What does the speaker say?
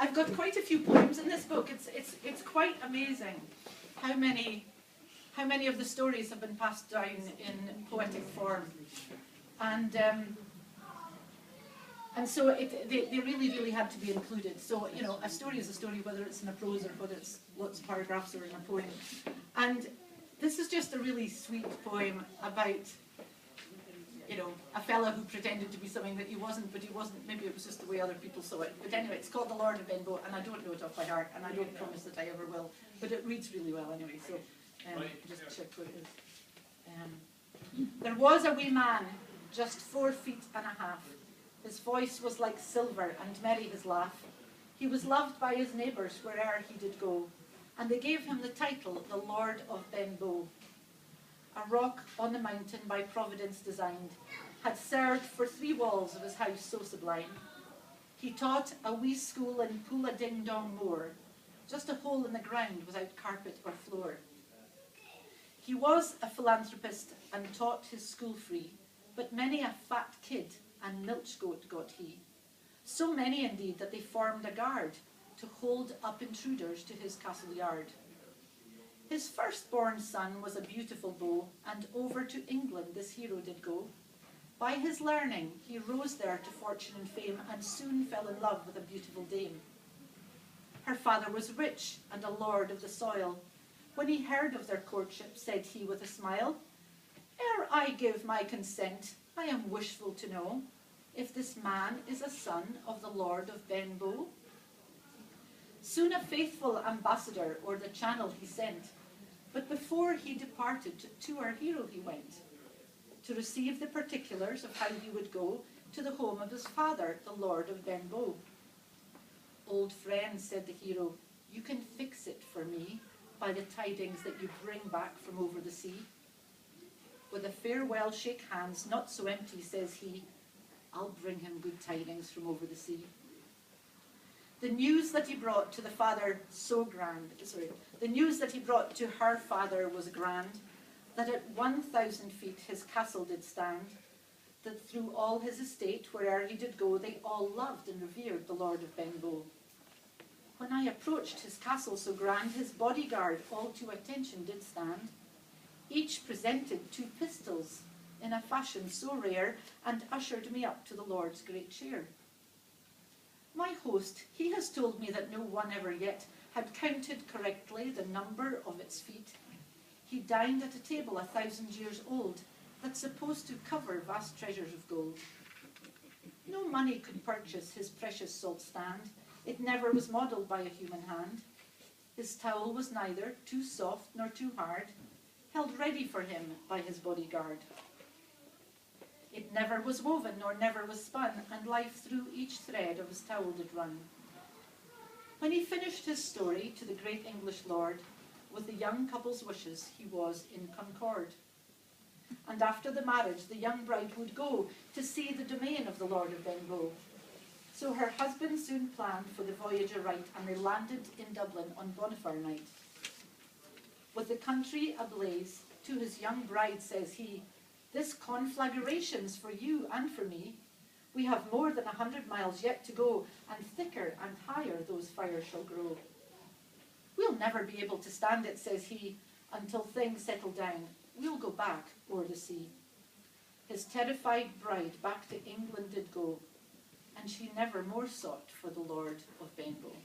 I've got quite a few poems in this book. It's quite amazing how many of the stories have been passed down in poetic form, and so they really had to be included. So you know, a story is a story, whether it's in a prose or whether it's lots of paragraphs or in a poem. And this is just a really sweet poem about, you know, a fella who pretended to be something that he wasn't, but he wasn't. Maybe it was just the way other people saw it. But anyway, it's called The Lord of Benbo, and I don't know it off by heart, and I don't promise that I ever will. But it reads really well anyway, so just check what it is. There was a wee man, just 4 feet and a half. His voice was like silver, and merry his laugh. He was loved by his neighbours where'er he did go, and they gave him the title, the Lord of Benbo. A rock on the mountain by Providence designed, had served for 3 walls of his house so sublime. He taught a wee school in Poola Ding Dong Moor, just a hole in the ground without carpet or floor. He was a philanthropist and taught his school free, but many a fat kid and milch goat got he. So many indeed that they formed a guard to hold up intruders to his castle yard. His firstborn son was a beautiful beau, and over to England this hero did go. By his learning he rose there to fortune and fame, and soon fell in love with a beautiful dame. Her father was rich and a lord of the soil. When he heard of their courtship, said he with a smile, "Ere I give my consent, I am wishful to know if this man is a son of the Lord of Benbo." Soon a faithful ambassador o'er the channel he sent, but before he departed to our hero he went, to receive the particulars of how he would go to the home of his father, the Lord of Benbo. "Old friend," said the hero, "you can fix it for me by the tidings that you bring back from over the sea." With a farewell shake hands, not so empty, says he, "I'll bring him good tidings from over the sea." The news that he brought to the father the news that he brought to her father was grand, that at 1,000 feet his castle did stand, that through all his estate, where'er he did go, they all loved and revered the Lord of Benbo. When I approached his castle so grand, his bodyguard all to attention did stand. Each presented 2 pistols in a fashion so rare, and ushered me up to the Lord's great chair. My host, he has told me that no one ever yet had counted correctly the number of its feet. He dined at a table 1,000 years old, that's supposed to cover vast treasures of gold. No money could purchase his precious salt stand. It never was modelled by a human hand. His towel was neither too soft nor too hard, held ready for him by his bodyguard. It never was woven nor never was spun, and life through each thread of his towel did run. When he finished his story to the great English lord, with the young couple's wishes he was in concord. And after the marriage the young bride would go to see the domain of the Lord of Benbo. So her husband soon planned for the voyage aright, and they landed in Dublin on bonfire night. With the country ablaze, to his young bride says he, "This conflagration's for you and for me. We have more than 100 miles yet to go, and thicker and higher those fires shall grow. We'll never be able to stand it," says he, "until things settle down. We'll go back o'er the sea." His terrified bride back to England did go, and she never more sought for the Lord of Benbo.